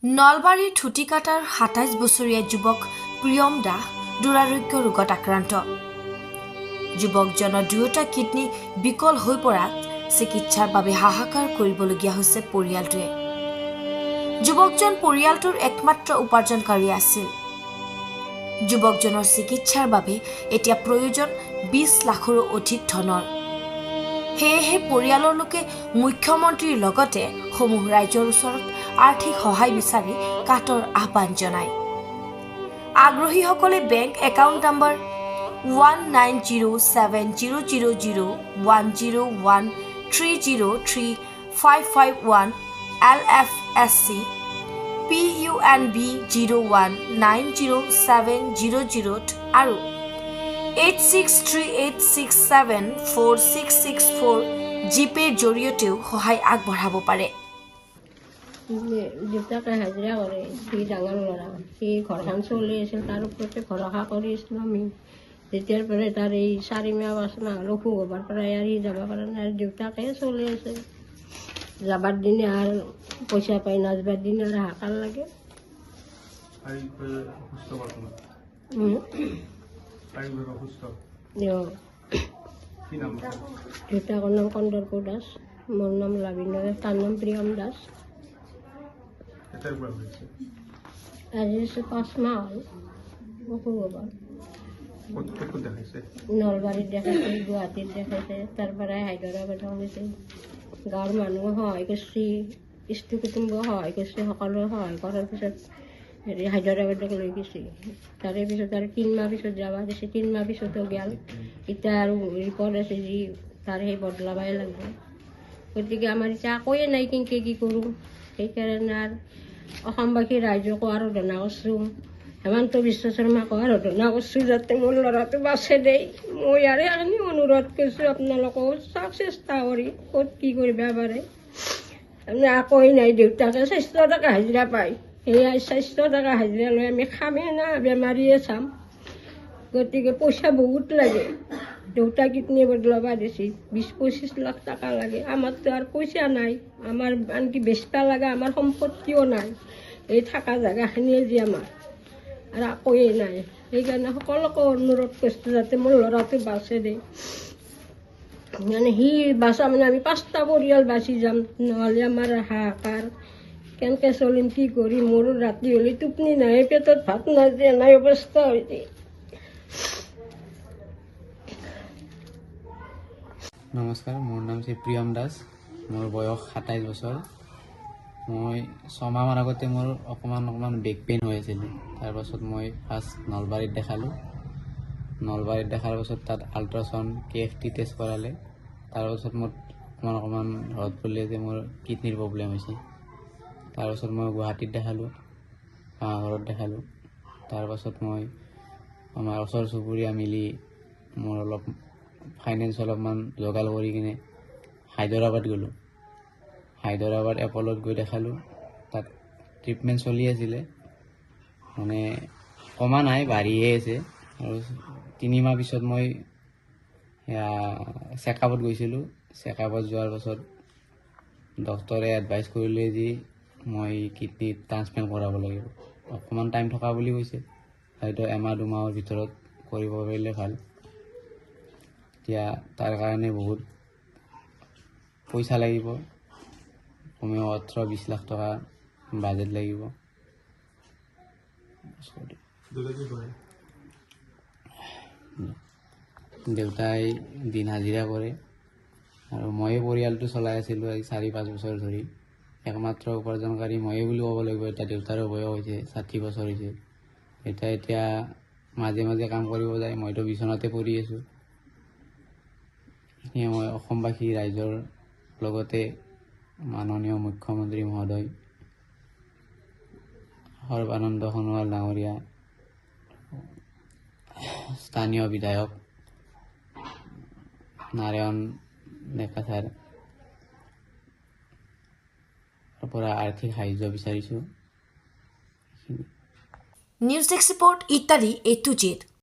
নলবাৰীৰ থুটিকাটাৰ ২৭ বছৰীয়া যুৱক প্ৰিয়ম দাস দুৰাৰোগ্য ৰোগত আক্ৰান্ত। যুৱকজনৰ দুয়োটা কিডনী বিকল হৈ পৰাত চিকিৎসাৰ বাবে হাহাকাৰ কৰিবলগীয়া হৈছে পৰিয়ালটোৱে। যুৱকজন পৰিয়ালটোৰ একমাত্ৰ উপাৰ্জনকাৰী আছিল। যুৱকজনৰ চিকিৎসাৰ বাবে এতিয়া প্ৰয়োজন ২০ লাখৰো অধিক ধনৰ। সেয়েহে পৰিয়ালৰ লোকে মুখ্যমন্ত্ৰীৰ লগতে সমূহ ৰাইজৰ ওচৰত আৰ্থিক সহায় বিচাৰি কাটৰ আহ্বান জনায়। আগ্ৰহীসকলে বেংক একাউণ্ট নম্বৰ 1907001013035551 LFSC PUNB 01907000 আৰু 8638674664 জিপেৰ জৰিয়তেও সহায় আগবঢ়াব পাৰে। দেউতাকে হাজিৰা কৰে, সি ডাঙৰ ল'ৰা, সি ঘৰখন চলি আছিল, তাৰ ওপৰতে ভৰসা কৰি আছিলোঁ আমি। যেতিয়াৰ পৰাই তাৰ এই 4 মাহ 5 মাহ হ'লেও অসুখ হ'বৰ পৰাই আৰু সি যাব পৰা নাই, দেউতাকে চলি আছে। যাবাৰ দিনে আৰু পইচা পাই, নাযাবাৰ দিনে আৰু হাকাৰ লাগে। দেউতাকৰ নাম কন্দৰ্প দাস, মোৰ নাম লাভিন্য দাস, তাৰ নাম প্ৰিয়ম দাস। আজি 5 মাহ হ'ল অসুখ হ'বৰ। নলবাৰীত দেখাইছে, গুৱাহাটীত দেখাইছে, তাৰ পৰাই হায়দৰাবাদত গৈছে। গাঁৱৰ মানুহে সহায় কৰিছে, ইষ্ট কুটুম্ব সহায় কৰিছে, সকলোৱে সহায় কৰাৰ পিছত হায়দৰাবাদক লৈ গৈছে। তাৰে পিছত আৰু 3 মাহ পিছত যাব দিছে, 3 মাহ পিছতো গেল। এতিয়া আৰু ৰিপৰ্ট আছে যি তাৰ সেই বদলাবই লাগিব। গতিকে আমাৰ এতিয়া একোৱে নাই, কেনেকৈ কি কৰোঁ। সেইকাৰণে আৰু অসমবাসী ৰাইজকো আৰাধনা কৰিছোঁ, হেমন্ত বিশ্ব শৰ্মাকো আৰাধনা কৰিছোঁ যাতে মোৰ ল'ৰাটো বাচে দেই। মই আৰু এনে অনুৰোধ কৰিছোঁ আপোনালোকেও চাওক, চেষ্টা কৰি ক'ত কি কৰিব পাৰে। তাৰমানে একোৱেই নাই, দেউতাকে 400 টকা হাজিৰা পায়, সেয়াই 400 টকা হাজিৰা লৈ আমি খামেই না বেমাৰীয়ে চাম। গতিকে পইচা বহুত লাগে। দেউতা কিডনী বদলাব দিছে, 20-25 লাখ টকা লাগে। আমাৰতো আৰু পইচা নাই, আমাৰ আনকি বেচবা লগা আমাৰ সম্পত্তিও নাই, এই থকা জেগাখিনিয়ে যি আমাৰ আৰু একোৱেই নাই। সেইকাৰণে সকলোকে অনুৰোধ কৰিছোঁ যাতে মোৰ ল'ৰাটো বাচে দেই। মানে সি বাচা মানে আমি 5টা পৰিয়াল বাচি যাম, নহ'লে আমাৰ হাহাকাৰ। কেনেকৈ চলিম, কি কৰিম, মোৰো ৰাতি হ'লে টোপনি নাই, পেটত ভাত নাযায়, নাই অৱস্থা হৈছে। নমস্কাৰ, মোৰ নাম শ্ৰী প্ৰিয়ম দাস, মোৰ বয়স 27 বছৰ। মই 6 মাহমান আগতে মোৰ অকণমান বেক পেইন হৈ আছিলে। তাৰপাছত মই ফাৰ্ষ্ট নলবাৰীত দেখালোঁ। নলবাৰীত দেখাৰ পাছত তাত আল্ট্ৰাচাউণ্ড KFT টেষ্ট কৰালে। তাৰপাছত মোৰ অকণমান ধৰত পৰিলে যে মোৰ কিডনীৰ প্ৰব্লেম হৈছে। তাৰপাছত মই গুৱাহাটীত দেখালোঁ, ঘৰত দেখালোঁ। তাৰপাছত মই আমাৰ ওচৰ চুবুৰীয়া মিলি মোৰ অলপ ফাইনেন্স অলপমান যোগাৰ কৰি কিনে হায়দৰাবাদ গ'লোঁ। হায়দৰাবাদ এপলত গৈ দেখালোঁ, তাত ট্ৰিটমেণ্ট চলি আছিলে, মানে কমা নাই, বাঢ়িয়ে আছে। আৰু 3 মাহ পিছত মই চেকআপত গৈছিলোঁ। চেকআপত যোৱাৰ পাছত ডক্টৰে এডভাইচ কৰিলে যে মই কিডনী ট্ৰান্সপ্লেণ্ট কৰাব লাগিব। অকণমান টাইম থকা বুলি কৈছে, হয়তো 1-2 মাহৰ ভিতৰত কৰিব পাৰিলে ভাল। এতিয়া তাৰ কাৰণে বহুত পইচা লাগিব, কমেও 18-20 লাখ টকা বাজেট লাগিব। দেউতাই দিন হাজিৰা কৰে আৰু ময়ে পৰিয়ালটো চলাই আছিলোঁ 4-5 বছৰ ধৰি। একমাত্ৰ উপাৰ্জনকাৰী ময়ে বুলি ক'ব লাগিব। এতিয়া দেউতাৰো বয়স হৈছে, 60 বছৰ হৈছে। এতিয়া মাজে মাজে কাম কৰিব যায়, মইতো বিচনাতে পৰি আছোঁ। সেয়ে মই অসমবাসী ৰাইজৰ লগতে মাননীয় মুখ্যমন্ত্ৰী মহোদয় সৰ্বানন্দ সোণোৱাল ডাঙৰীয়া, স্থানীয় বিধায়ক নাৰায়ণ ডেকা ছাৰ পৰা আৰ্থিক সাহায্য বিচাৰিছোঁ। নিউজ ডেস্ক ৰিপোৰ্ট ইত্যাদি A to Z।